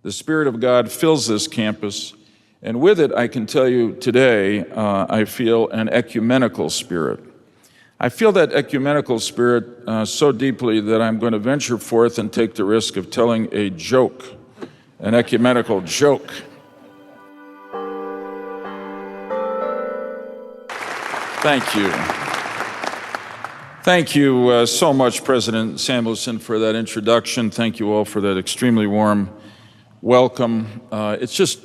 The Spirit of God fills this campus, and with it, I can tell you today, I feel an ecumenical spirit. I feel that ecumenical spirit so deeply that I'm going to venture forth and take the risk of telling a joke, an ecumenical joke. Thank you. Thank you so much, President Samuelson, for that introduction. Thank you all for that extremely warm welcome. It's just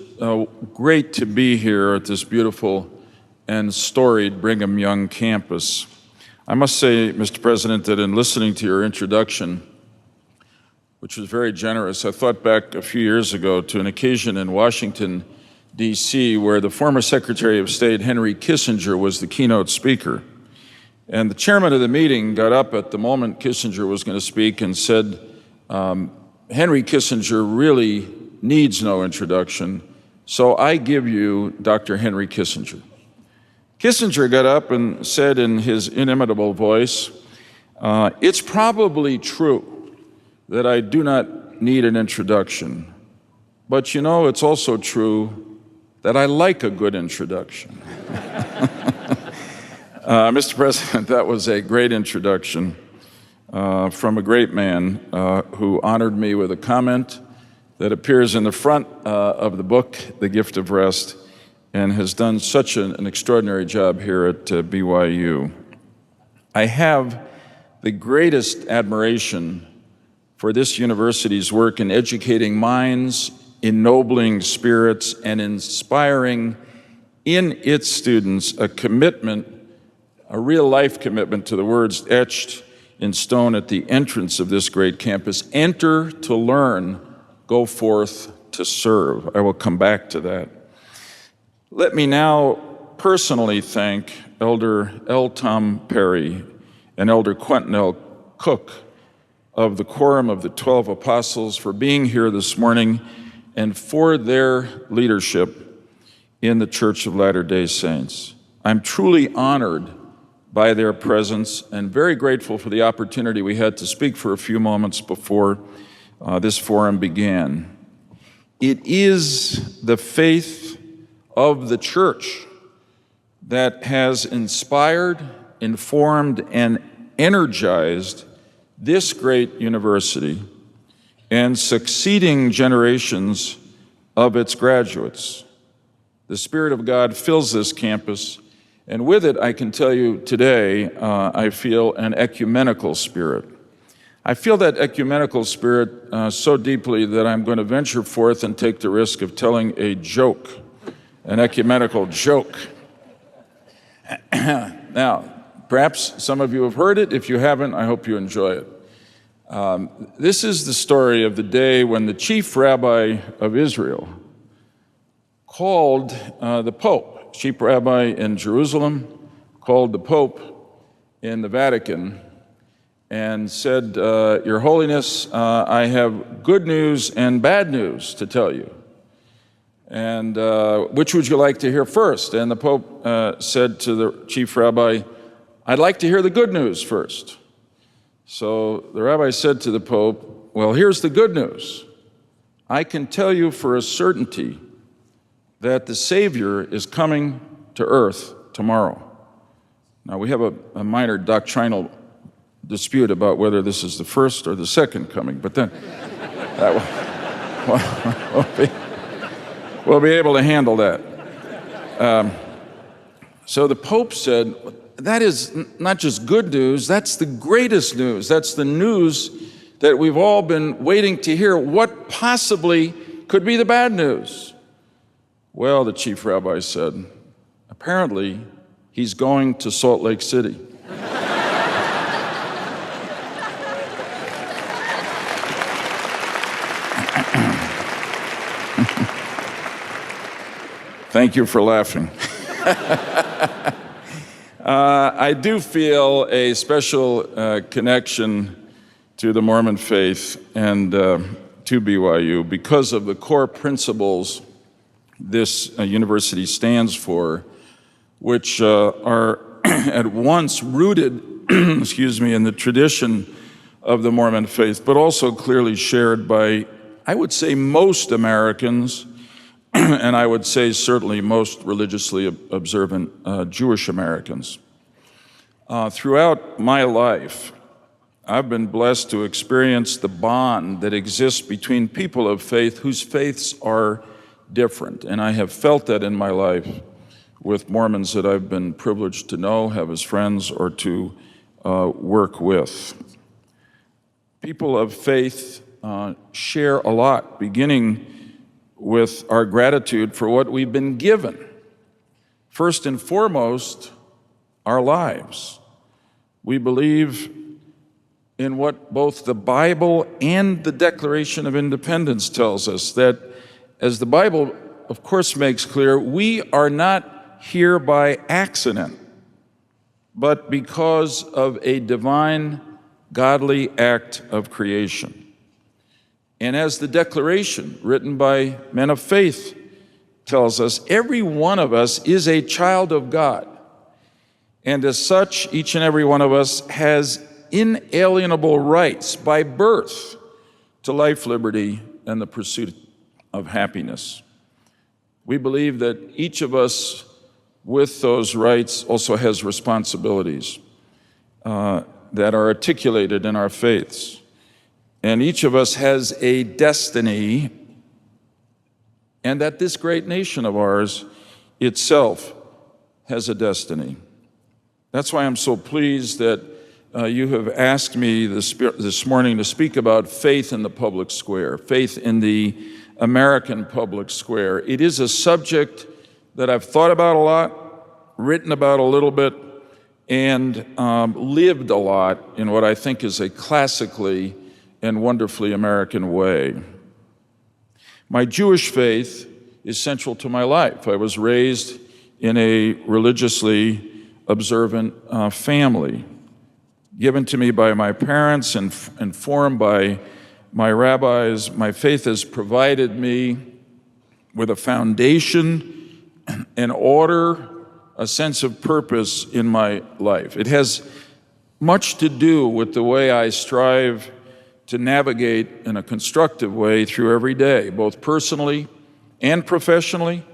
great to be here at this beautiful and storied Brigham Young campus. I must say, Mr. President, that in listening to your introduction, which was very generous, I thought back a few years ago to an occasion in Washington, D.C., where the former Secretary of State, Henry Kissinger, was the keynote speaker. And the chairman of the meeting got up at the moment Kissinger was going to speak and said, Henry Kissinger really needs no introduction, so I give you Dr. Henry Kissinger. Kissinger got up and said in his inimitable voice, it's probably true that I do not need an introduction, but you know, it's also true that I like a good introduction. Mr. President, that was a great introduction from a great man who honored me with a comment that appears in the front of the book, The Gift of Rest, and has done such an extraordinary job here at BYU. I have the greatest admiration for this university's work in educating minds, ennobling spirits, and inspiring in its students a commitment, a real-life commitment to the words etched in stone at the entrance of this great campus: enter to learn, go forth to serve. I will come back to that. Let me now personally thank Elder L. Tom Perry and Elder Quentin L. Cook of the Quorum of the 12 Apostles for being here this morning and for their leadership in the Church of Latter-day Saints. I'm truly honored by their presence and very grateful for the opportunity we had to speak for a few moments before this forum began. It is the faith of the church that has inspired, informed, and energized this great university and succeeding generations of its graduates. The Spirit of God fills this campus, and with it, I can tell you today, I feel an ecumenical spirit. I feel that ecumenical spirit so deeply that I'm going to venture forth and take the risk of telling a joke, an ecumenical joke. Now, perhaps some of you have heard it. If you haven't, I hope you enjoy it. This is the story of the day when the chief rabbi of Israel called the Pope, chief rabbi in Jerusalem, called the Pope in the Vatican and said, Your Holiness, I have good news and bad news to tell you. And which would you like to hear first? And the Pope said to the chief rabbi, I'd like to hear the good news first. So the rabbi said to the Pope, well, here's the good news. I can tell you for a certainty that the Savior is coming to earth tomorrow. Now, we have a minor doctrinal dispute about whether this is the first or the second coming, but then we'll be able to handle that. So the Pope said, that is not just good news, that's the greatest news. That's the news that we've all been waiting to hear. What possibly could be the bad news? Well, the chief rabbi said, apparently he's going to Salt Lake City. Thank you for laughing. I do feel a special connection to the Mormon faith and to BYU because of the core principles this university stands for, which are at once rooted, excuse me, in the tradition of the Mormon faith, but also clearly shared by I would say most Americans, and I would say certainly most religiously observant Jewish Americans. Throughout my life, I've been blessed to experience the bond that exists between people of faith whose faiths are different. And I have felt that in my life with Mormons that I've been privileged to know, have as friends, or to work with. People of faith share a lot, beginning with our gratitude for what we've been given. First and foremost, our lives. We believe in what both the Bible and the Declaration of Independence tells us, that, as the Bible, of course, makes clear, we are not here by accident, but because of a divine, godly act of creation. And as the Declaration, written by men of faith, tells us, every one of us is a child of God. And as such, each and every one of us has inalienable rights by birth to life, liberty, and the pursuit of happiness. We believe that each of us with those rights also has responsibilities that are articulated in our faiths. And each of us has a destiny, and that this great nation of ours itself has a destiny. That's why I'm so pleased that you have asked me this morning to speak about faith in the public square, faith in the American public square. It is a subject that I've thought about a lot, written about a little bit, and lived a lot in what I think is a classically and wonderfully American way. My Jewish faith is central to my life. I was raised in a religiously observant family, given to me by my parents and formed by my rabbis. My faith has provided me with a foundation, an order, a sense of purpose in my life. It has much to do with the way I strive to navigate in a constructive way through every day, both personally and professionally,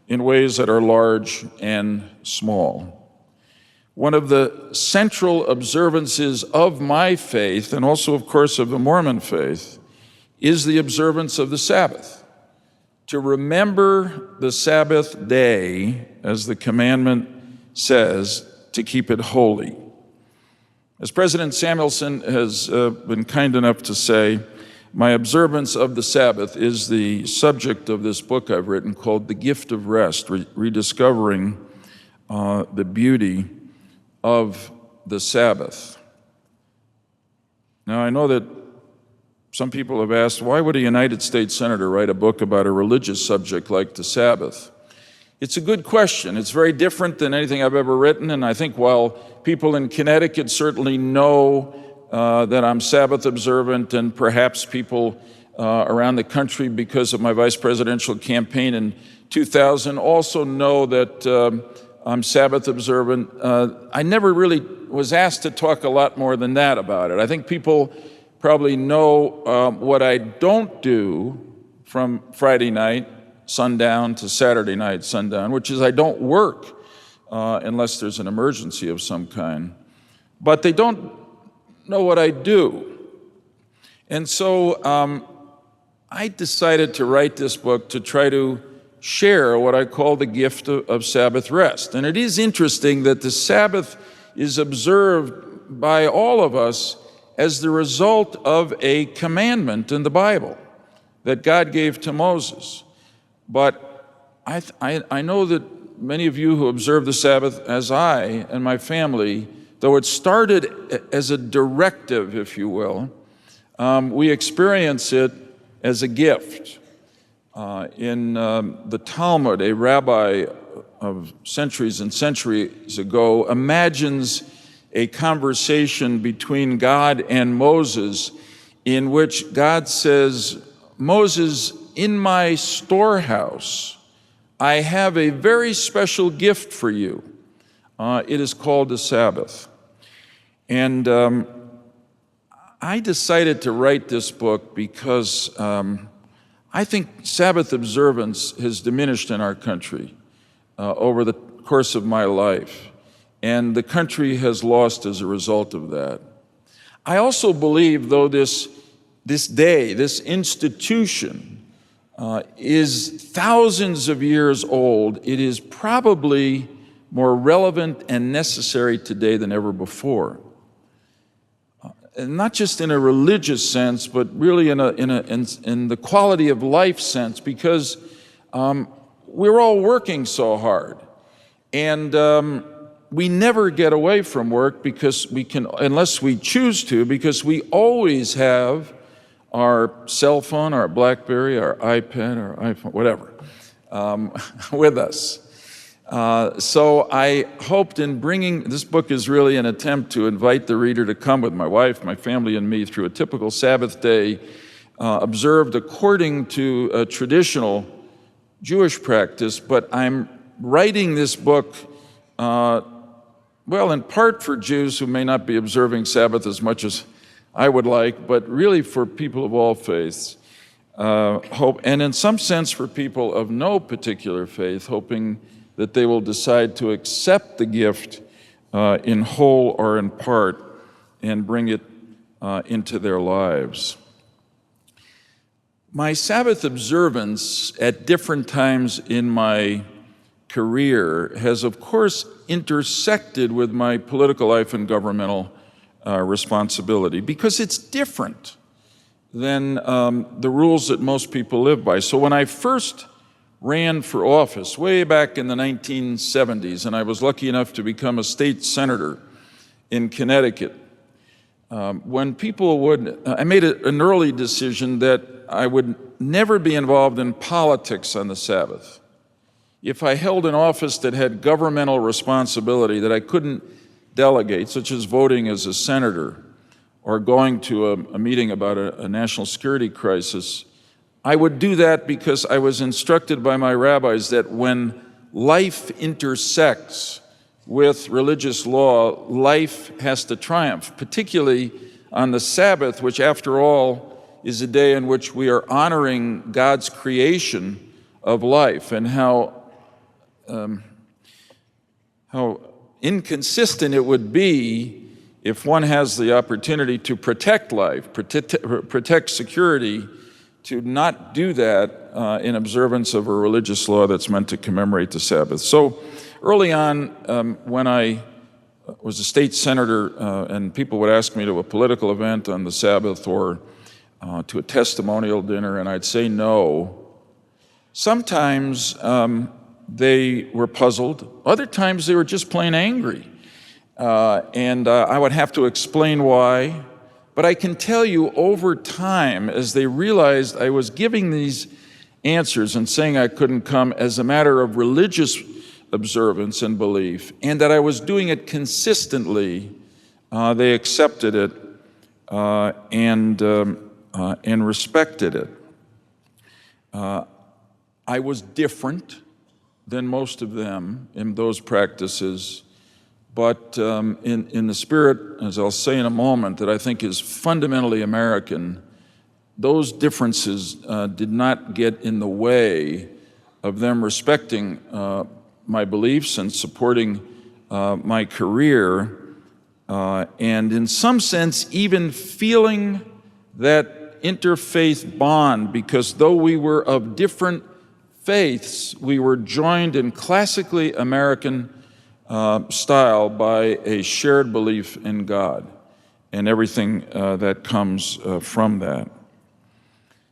in ways that are large and small. One of the central observances of my faith, and also, of course, of the Mormon faith, is the observance of the Sabbath. To remember the Sabbath day, as the commandment says, to keep it holy. As President Samuelson has been kind enough to say, my observance of the Sabbath is the subject of this book I've written called The Gift of Rest, Rediscovering the Beauty of the Sabbath. Now, I know that some people have asked, why would a United States Senator write a book about a religious subject like the Sabbath? It's a good question. It's very different than anything I've ever written, and I think while people in Connecticut certainly know that I'm Sabbath observant, and perhaps people around the country, because of my vice presidential campaign in 2000, also know that I'm Sabbath observant, I never really was asked to talk a lot more than that about it. I think people probably know what I don't do from Friday night sundown to Saturday night sundown, which is I don't work unless there's an emergency of some kind. But they don't know what I do. And so I decided to write this book to try to share what I call the gift of Sabbath rest. And it is interesting that the Sabbath is observed by all of us as the result of a commandment in the Bible that God gave to Moses. But I know that many of you who observe the Sabbath, as I and my family, though it started as a directive, if you will, we experience it as a gift. In the Talmud, a rabbi of centuries and centuries ago imagines a conversation between God and Moses in which God says, Moses, in my storehouse, I have a very special gift for you. It is called the Sabbath. And I decided to write this book because I think Sabbath observance has diminished in our country over the course of my life, and the country has lost as a result of that. I also believe, though, this day, this institution is thousands of years old, it is probably more relevant and necessary today than ever before. And not just in a religious sense, but really in the quality of life sense, because we're all working so hard. And we never get away from work because we can, unless we choose to, because we always have our cell phone, our BlackBerry, our iPad, our iPhone, whatever, with us. So I hoped in bringing, this book is really an attempt to invite the reader to come with my wife, my family, and me through a typical Sabbath day observed according to a traditional Jewish practice, but I'm writing this book, well, in part for Jews who may not be observing Sabbath as much as I would like, but really for people of all faiths, and in some sense for people of no particular faith, hoping that they will decide to accept the gift in whole or in part and bring it into their lives. My Sabbath observance at different times in my career has, of course, intersected with my political life and governmental responsibility, because it's different than the rules that most people live by. So when I first ran for office way back in the 1970s, and I was lucky enough to become a state senator in Connecticut, when people would, I made an early decision that I would never be involved in politics on the Sabbath. If I held an office that had governmental responsibility that I couldn't delegate, such as voting as a senator or going to a meeting about a national security crisis, I would do that because I was instructed by my rabbis that when life intersects with religious law, life has to triumph, particularly on the Sabbath, which after all is a day in which we are honoring God's creation of life, and how inconsistent it would be if one has the opportunity to protect life, protect security, to not do that in observance of a religious law that's meant to commemorate the Sabbath. So early on, when I was a state senator and people would ask me to a political event on the Sabbath or to a testimonial dinner, and I'd say no, sometimes they were puzzled. Other times they were just plain angry. And I would have to explain why. But I can tell you over time, as they realized I was giving these answers and saying I couldn't come as a matter of religious observance and belief, and that I was doing it consistently, they accepted it and respected it. I was different than most of them in those practices, but in the spirit, as I'll say in a moment, that I think is fundamentally American, those differences did not get in the way of them respecting my beliefs and supporting my career, and in some sense even feeling that interfaith bond, because though we were of different faiths, we were joined in classically American style by a shared belief in God and everything that comes from that.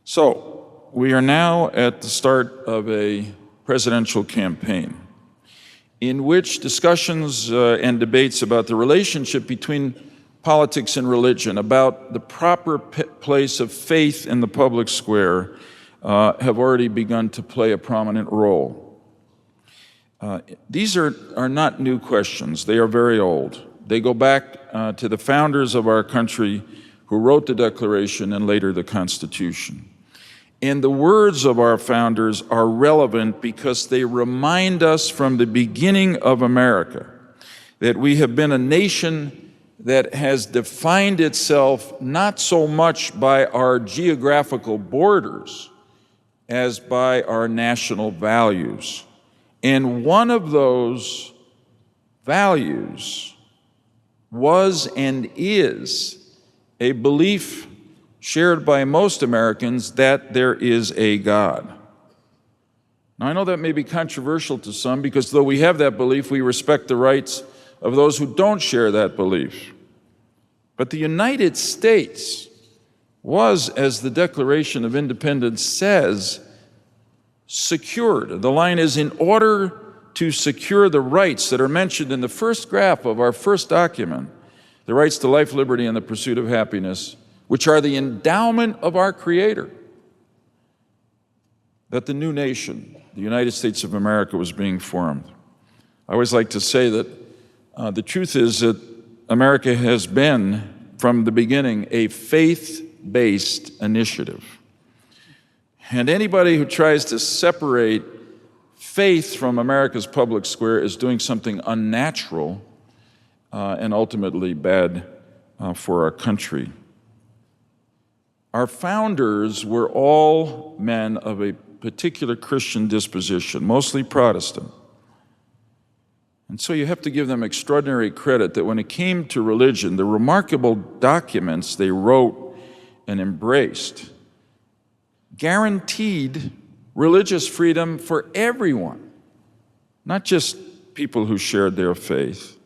So we are now at the start of a presidential campaign in which discussions and debates about the relationship between politics and religion, about the proper place of faith in the public square, have already begun to play a prominent role. These are not new questions. They are very old. They go back to the founders of our country who wrote the Declaration and later the Constitution. And the words of our founders are relevant because they remind us from the beginning of America that we have been a nation that has defined itself not so much by our geographical borders, as by our national values. And one of those values was and is a belief shared by most Americans that there is a God. Now, I know that may be controversial to some because though we have that belief, we respect the rights of those who don't share that belief. But the United States was, as the Declaration of Independence says, secured. The line is, in order to secure the rights that are mentioned in the first graph of our first document, the rights to life, liberty, and the pursuit of happiness, which are the endowment of our Creator, that the new nation, the United States of America, was being formed. I always like to say that the truth is that America has been, from the beginning, a faith-based initiative. And anybody who tries to separate faith from America's public square is doing something unnatural and ultimately bad for our country. Our founders were all men of a particular Christian disposition, mostly Protestant. And so you have to give them extraordinary credit that when it came to religion, the remarkable documents they wrote and embraced guaranteed religious freedom for everyone, not just people who shared their faith,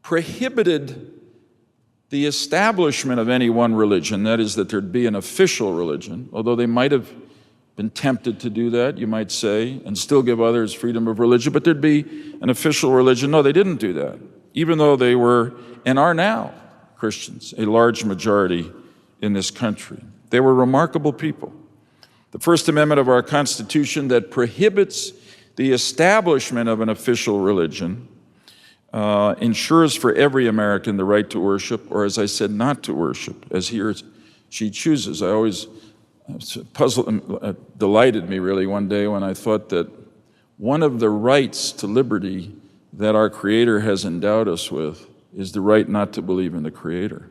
prohibited the establishment of any one religion, that is, that there'd be an official religion, although they might have been tempted to do that, you might say, and still give others freedom of religion, but there'd be an official religion. No, they didn't do that, even though they were and are now Christians, a large majority in this country. They were remarkable people. The First Amendment of our Constitution that prohibits the establishment of an official religion ensures for every American the right to worship, or as I said, not to worship, as he or she chooses. I always delighted me really one day when I thought that one of the rights to liberty that our Creator has endowed us with is the right not to believe in the Creator.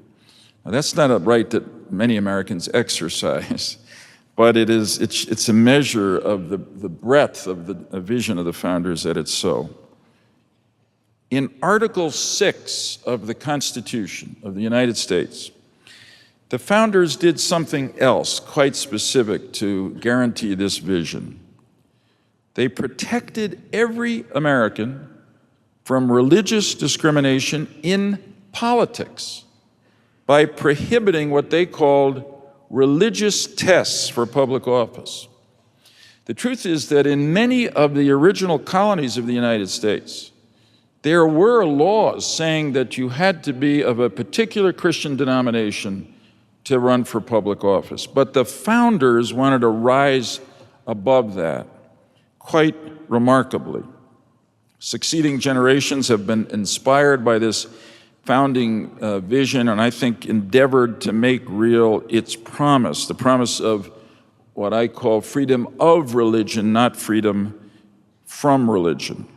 Now, that's not a right that many Americans exercise, but it's a measure of the breadth of the vision of the founders that it's so. In Article 6 of the Constitution of the United States, the founders did something else quite specific to guarantee this vision. They protected every American from religious discrimination in politics by prohibiting what they called religious tests for public office. The truth is that in many of the original colonies of the United States, there were laws saying that you had to be of a particular Christian denomination to run for public office. But the founders wanted to rise above that, quite remarkably. Succeeding generations have been inspired by this founding vision, and I think endeavored to make real its promise, the promise of what I call freedom of religion, not freedom from religion.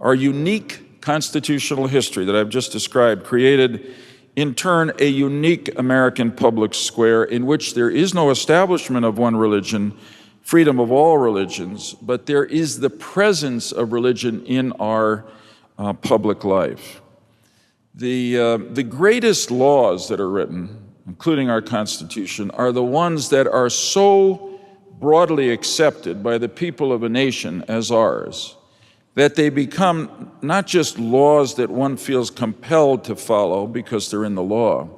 Our unique constitutional history that I've just described created, in turn, a unique American public square in which there is no establishment of one religion, freedom of all religions, but there is the presence of religion in our public life. The greatest laws that are written, including our Constitution, are the ones that are so broadly accepted by the people of a nation as ours, that they become not just laws that one feels compelled to follow because they're in the law,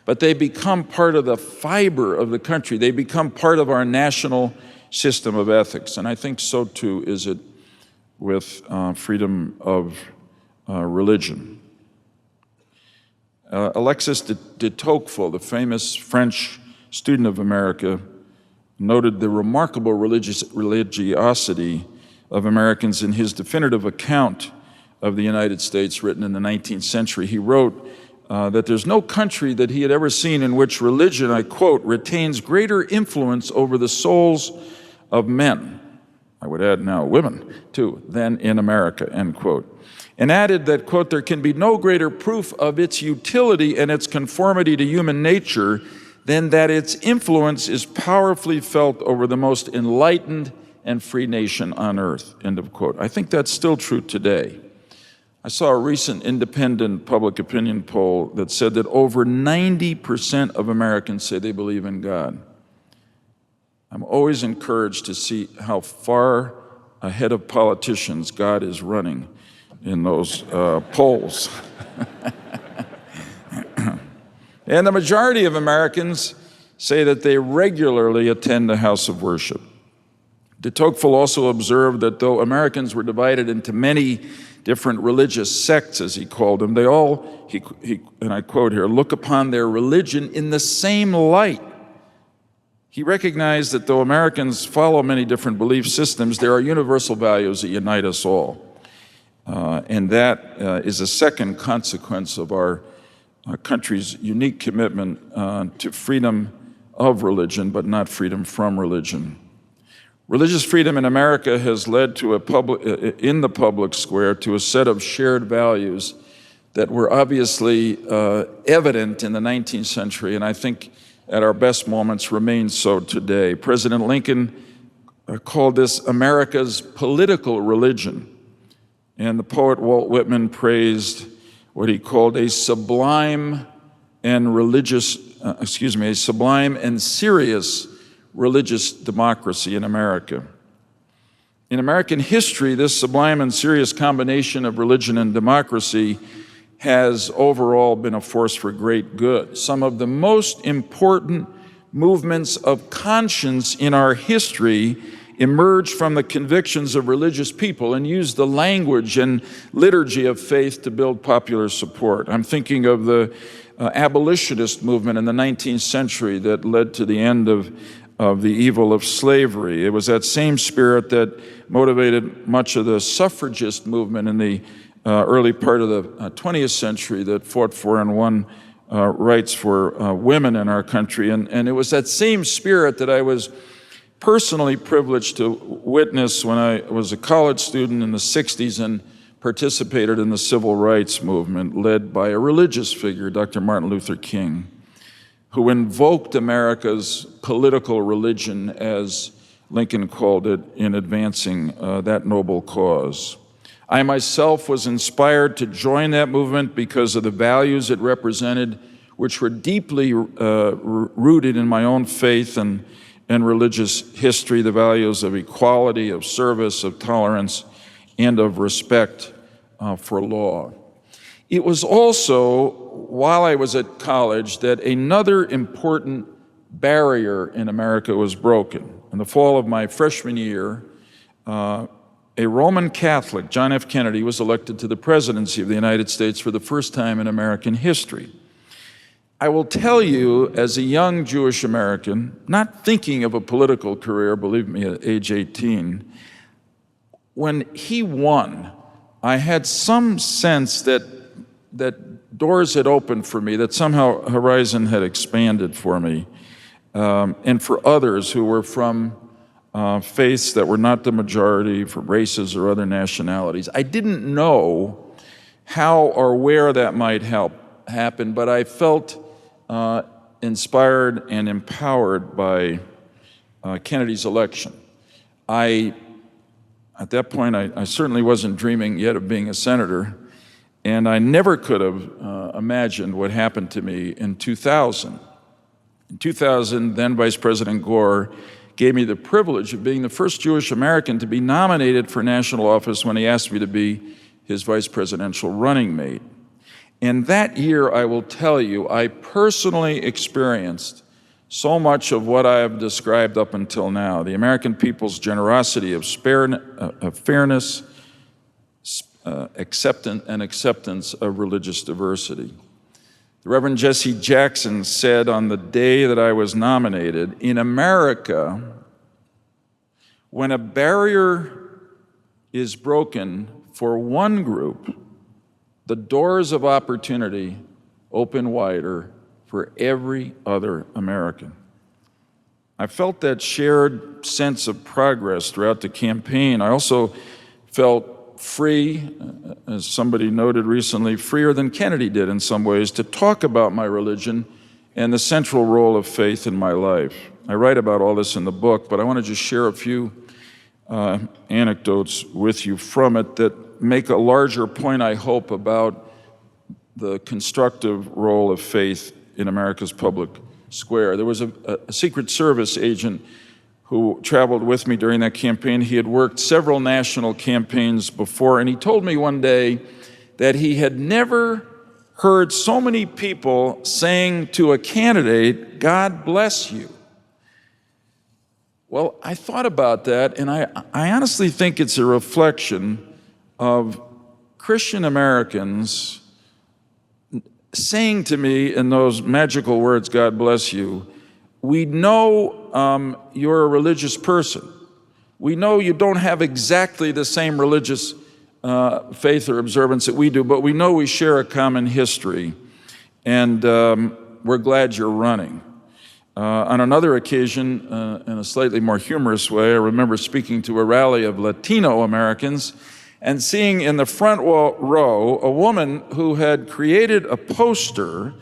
but they become part of the fiber of the country. They become part of our national system of ethics. And I think so too is it with freedom of religion. Alexis de Tocqueville, the famous French student of America, noted the remarkable religiosity of Americans in his definitive account of the United States written in the 19th century. He wrote that there's no country that he had ever seen in which religion, I quote, retains greater influence over the souls of men, I would add now women too, than in America, end quote. And added that, quote, there can be no greater proof of its utility and its conformity to human nature then that its influence is powerfully felt over the most enlightened and free nation on earth, end of quote. I think that's still true today. I saw a recent independent public opinion poll that said that over 90% of Americans say they believe in God. I'm always encouraged to see how far ahead of politicians God is running in those polls. And the majority of Americans say that they regularly attend a house of worship. De Tocqueville also observed that though Americans were divided into many different religious sects, as he called them, they all, and I quote here, look upon their religion in the same light. He recognized that though Americans follow many different belief systems, there are universal values that unite us all. And that is a second consequence of our country's unique commitment to freedom of religion, but not freedom from religion. Religious freedom in America has led to in the public square to a set of shared values that were obviously evident in the 19th century, and I think at our best moments remain so today. President Lincoln called this America's political religion, and the poet Walt Whitman praised what he called a sublime and serious religious democracy in America. In American history, this sublime and serious combination of religion and democracy has overall been a force for great good. Some of the most important movements of conscience in our history emerged from the convictions of religious people and used the language and liturgy of faith to build popular support. I'm thinking of the abolitionist movement in the 19th century that led to the end of the evil of slavery. It was that same spirit that motivated much of the suffragist movement in the early part of the 20th century that fought for and won rights for women in our country. And it was that same spirit that I was personally privileged to witness when I was a college student in the 60s and participated in the civil rights movement led by a religious figure, Dr. Martin Luther King, who invoked America's political religion, as Lincoln called it, in advancing that noble cause. I myself was inspired to join that movement because of the values it represented, which were deeply rooted in my own faith and religious history, the values of equality, of service, of tolerance, and of respect for law. It was also, while I was at college, that another important barrier in America was broken. In the fall of my freshman year, a Roman Catholic, John F. Kennedy, was elected to the presidency of the United States for the first time in American history. I will tell you, as a young Jewish American, not thinking of a political career, believe me, at age 18, when he won, I had some sense that doors had opened for me, that somehow horizon had expanded for me, and for others who were from faiths that were not the majority, from races or other nationalities. I didn't know how or where that might happen, but I felt inspired and empowered by Kennedy's election. At that point, I certainly wasn't dreaming yet of being a senator, and I never could have imagined what happened to me in 2000. In 2000, then Vice President Gore gave me the privilege of being the first Jewish American to be nominated for national office when he asked me to be his vice presidential running mate. And that year, I will tell you, I personally experienced so much of what I have described up until now: the American people's generosity of fairness, acceptance of religious diversity. The Reverend Jesse Jackson said on the day that I was nominated, in America, when a barrier is broken for one group, the doors of opportunity open wider for every other American. I felt that shared sense of progress throughout the campaign. I also felt free, as somebody noted recently, freer than Kennedy did in some ways, to talk about my religion and the central role of faith in my life. I write about all this in the book, but I want to just share a few anecdotes with you from it that make a larger point, I hope, about the constructive role of faith in America's public square. There was a Secret Service agent who traveled with me during that campaign. He had worked several national campaigns before, and he told me one day that he had never heard so many people saying to a candidate, "God bless you." Well, I thought about that, and I honestly think it's a reflection of Christian Americans saying to me in those magical words, "God bless you," we know you're a religious person. We know you don't have exactly the same religious faith or observance that we do, but we know we share a common history, and we're glad you're running. On another occasion, in a slightly more humorous way, I remember speaking to a rally of Latino Americans and seeing in the front row a woman who had created a poster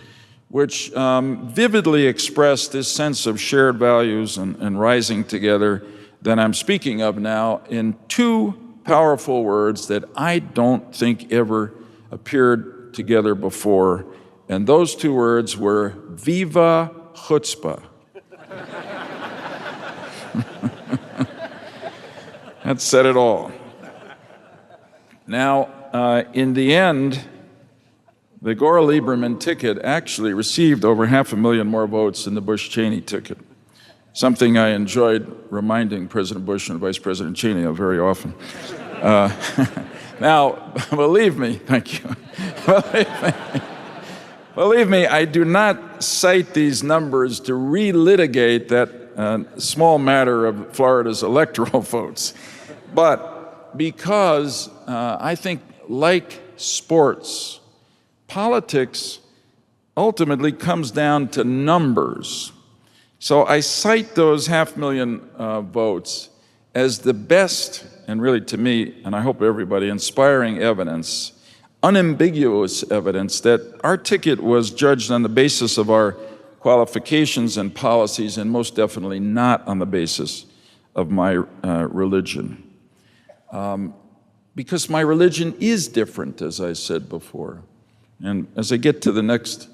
which vividly expressed this sense of shared values and rising together that I'm speaking of now in two powerful words that I don't think ever appeared together before. And those two words were "Viva Chutzpah." That said it all. Now, in the end, the Gore Lieberman ticket actually received over 500,000 more votes than the Bush-Cheney ticket, something I enjoyed reminding President Bush and Vice President Cheney of very often. Now, believe me, thank you. Believe me, I do not cite these numbers to relitigate that small matter of Florida's electoral votes, but because I think, like sports, politics ultimately comes down to numbers. So I cite those 500,000 votes as the best, and really to me, and I hope everybody, inspiring evidence, unambiguous evidence that our ticket was judged on the basis of our qualifications and policies, and most definitely not on the basis of my religion. Because my religion is different, as I said before. And as I get to the next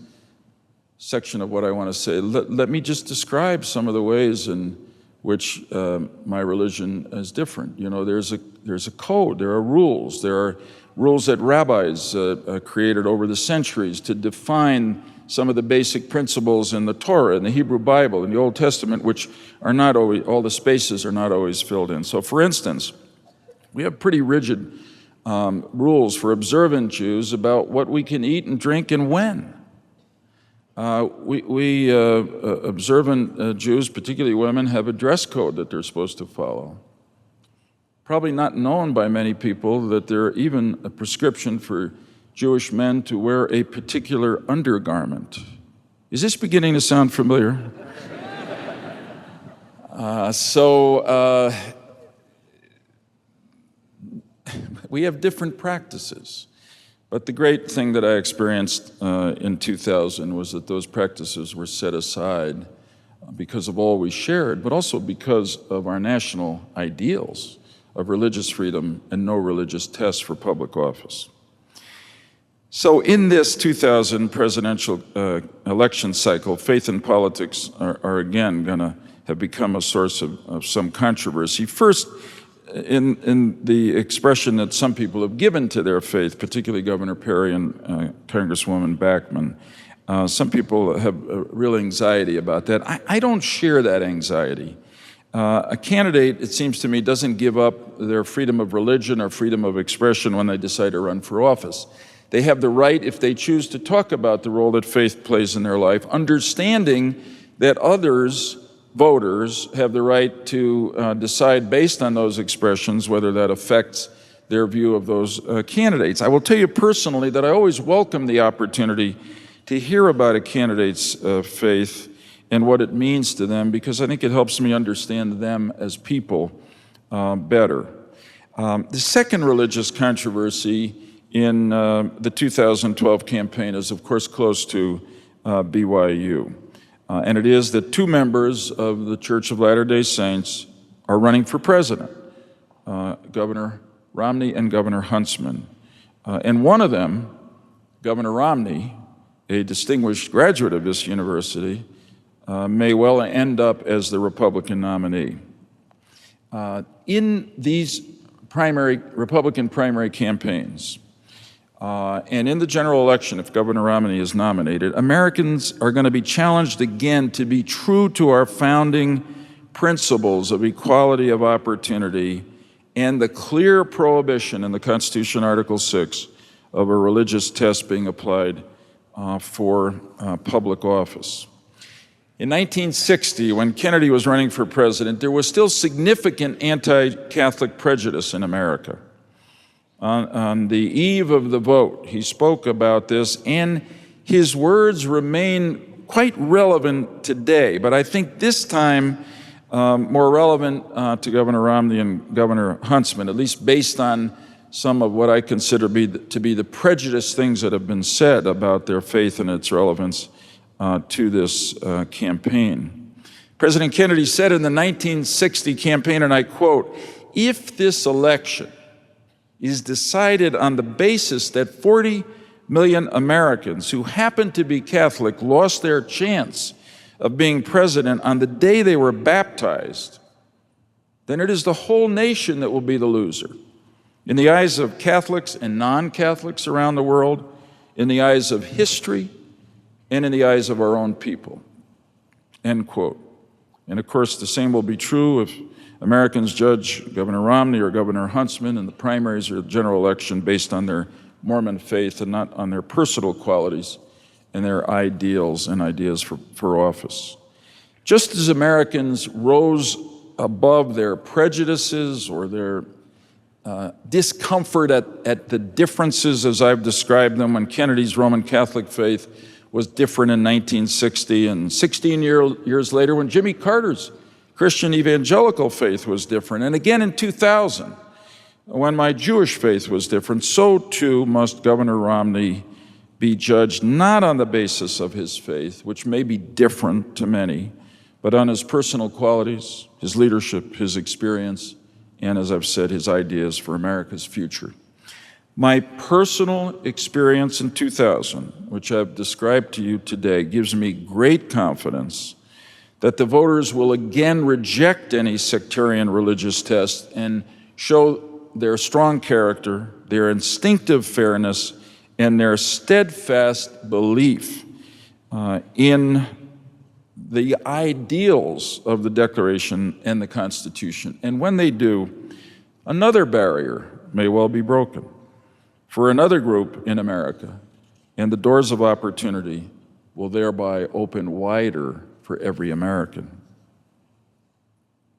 section of what I want to say, let me just describe some of the ways in which my religion is different. You know, there's a code, there are rules that rabbis created over the centuries to define some of the basic principles in the Torah, in the Hebrew Bible, in the Old Testament, which are not always, all the spaces are not always filled in. So for instance, we have pretty rigid rules for observant Jews about what we can eat and drink and when. We observant Jews, particularly women, have a dress code that they're supposed to follow. Probably not known by many people that there's even a prescription for Jewish men to wear a particular undergarment. Is this beginning to sound familiar? We have different practices. But the great thing that I experienced in 2000 was that those practices were set aside because of all we shared, but also because of our national ideals of religious freedom and no religious test for public office. So in this 2000 presidential election cycle, faith and politics are again going to have become a source of some controversy. First, in the expression that some people have given to their faith, particularly Governor Perry and Congresswoman Backman. Some people have real anxiety about that. I don't share that anxiety. A candidate, it seems to me, doesn't give up their freedom of religion or freedom of expression when they decide to run for office. They have the right, if they choose to talk about the role that faith plays in their life, understanding that others, voters, have the right to decide based on those expressions whether that affects their view of those candidates. I will tell you personally that I always welcome the opportunity to hear about a candidate's faith and what it means to them, because I think it helps me understand them as people better. The second religious controversy in the 2012 campaign is, of course, close to BYU. and it is that two members of the Church of Latter-day Saints are running for president, Governor Romney and Governor Huntsman. And one of them, Governor Romney, a distinguished graduate of this university, may well end up as the Republican nominee. In these Republican primary campaigns, and in the general election, if Governor Romney is nominated, Americans are going to be challenged again to be true to our founding principles of equality of opportunity and the clear prohibition in the Constitution, Article 6, of a religious test being applied for public office. In 1960, when Kennedy was running for president, there was still significant anti-Catholic prejudice in America. On the eve of the vote, he spoke about this, and his words remain quite relevant today. But I think this time more relevant to Governor Romney and Governor Huntsman, at least based on some of what I consider to be the prejudiced things that have been said about their faith and its relevance to this campaign. President Kennedy said in the 1960 campaign, and I quote, "If this election is decided on the basis that 40 million Americans who happen to be Catholic lost their chance of being president on the day they were baptized, then it is the whole nation that will be the loser. In the eyes of Catholics and non-Catholics around the world, in the eyes of history, and in the eyes of our own people." End quote. And of course, the same will be true if Americans judge Governor Romney or Governor Huntsman in the primaries or the general election based on their Mormon faith and not on their personal qualities and their ideals and ideas for office. Just as Americans rose above their prejudices or their discomfort at the differences as I've described them when Kennedy's Roman Catholic faith was different in 1960, and 16 years later when Jimmy Carter's Christian evangelical faith was different, and again in 2000 when my Jewish faith was different, so too must Governor Romney be judged not on the basis of his faith, which may be different to many, but on his personal qualities, his leadership, his experience, and as I've said, his ideas for America's future. My personal experience in 2000, which I've described to you today, gives me great confidence that the voters will again reject any sectarian religious test and show their strong character, their instinctive fairness, and their steadfast belief in the ideals of the Declaration and the Constitution. And when they do, another barrier may well be broken for another group in America, and the doors of opportunity will thereby open wider for every American.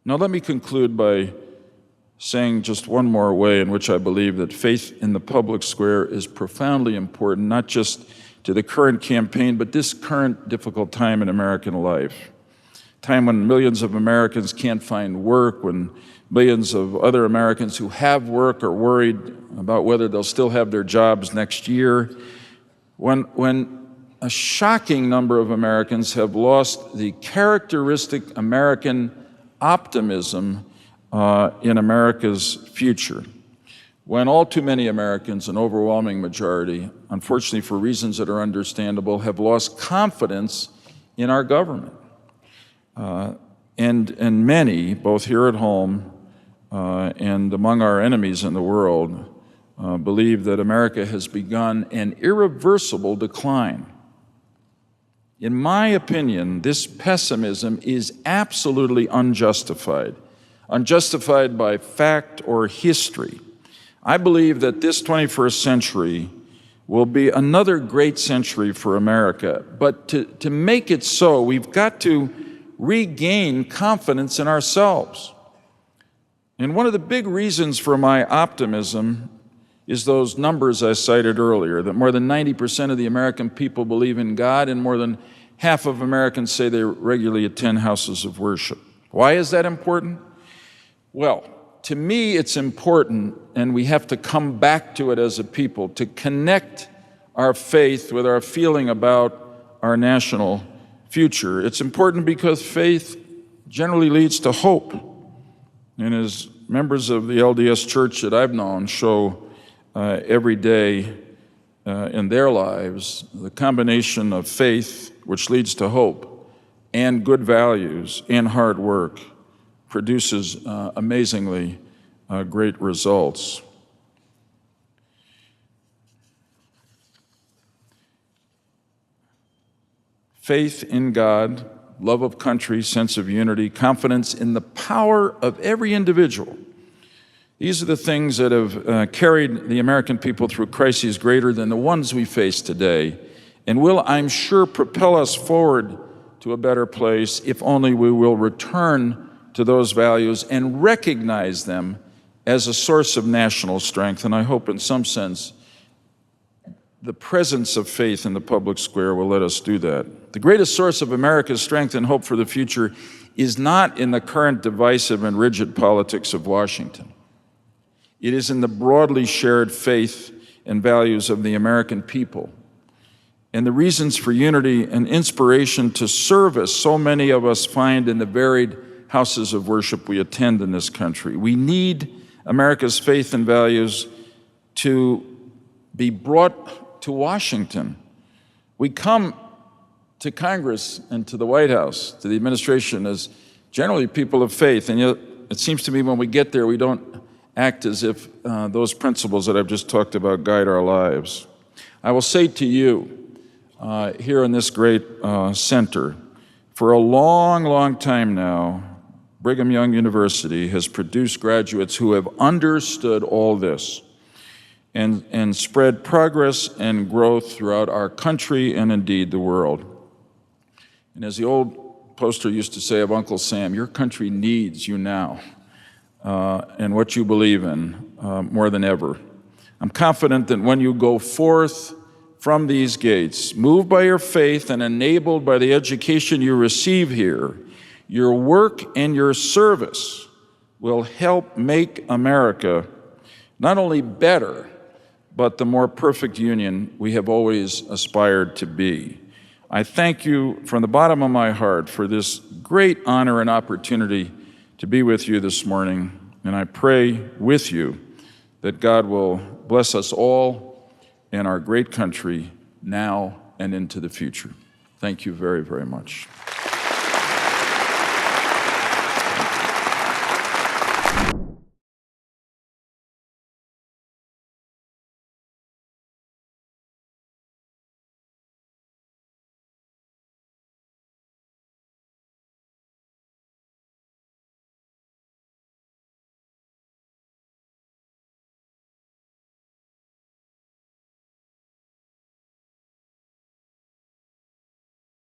Now let me conclude by saying just one more way in which I believe that faith in the public square is profoundly important, not just to the current campaign, but this current difficult time in American life. Time when millions of Americans can't find work, when millions of other Americans who have work are worried about whether they'll still have their jobs next year, when a shocking number of Americans have lost the characteristic American optimism in America's future, when all too many Americans, an overwhelming majority, unfortunately for reasons that are understandable, have lost confidence in our government. And many, both here at home and among our enemies in the world, believe that America has begun an irreversible decline. In my opinion, this pessimism is absolutely unjustified by fact or history. I believe that this 21st century will be another great century for America, but to make it so, we've got to regain confidence in ourselves. And one of the big reasons for my optimism is those numbers I cited earlier, that more than 90% of the American people believe in God, and more than half of Americans say they regularly attend houses of worship. Why is that important? Well, to me, it's important, and we have to come back to it as a people, to connect our faith with our feeling about our national future. It's important because faith generally leads to hope. And as members of the LDS Church that I've known show every day in their lives, the combination of faith, which leads to hope, and good values and hard work produces amazingly great results. Faith in God, love of country, sense of unity, confidence in the power of every individual. These are the things that have carried the American people through crises greater than the ones we face today, and will, I'm sure, propel us forward to a better place if only we will return to those values and recognize them as a source of national strength. And I hope in some sense the presence of faith in the public square will let us do that. The greatest source of America's strength and hope for the future is not in the current divisive and rigid politics of Washington. It is in the broadly shared faith and values of the American people, and the reasons for unity and inspiration to service so many of us find in the varied houses of worship we attend in this country. We need America's faith and values to be brought to Washington. We come to Congress and to the White House, to the administration, as generally people of faith, and yet it seems to me when we get there we don't act as if those principles that I've just talked about guide our lives. I will say to you here in this great center, for a long, long time now, Brigham Young University has produced graduates who have understood all this and spread progress and growth throughout our country and indeed the world. And as the old poster used to say of Uncle Sam, your country needs you now and what you believe in more than ever. I'm confident that when you go forth from these gates, moved by your faith and enabled by the education you receive here, your work and your service will help make America not only better, but the more perfect union we have always aspired to be. I thank you from the bottom of my heart for this great honor and opportunity to be with you this morning, and I pray with you that God will bless us all and our great country now and into the future. Thank you very, very much.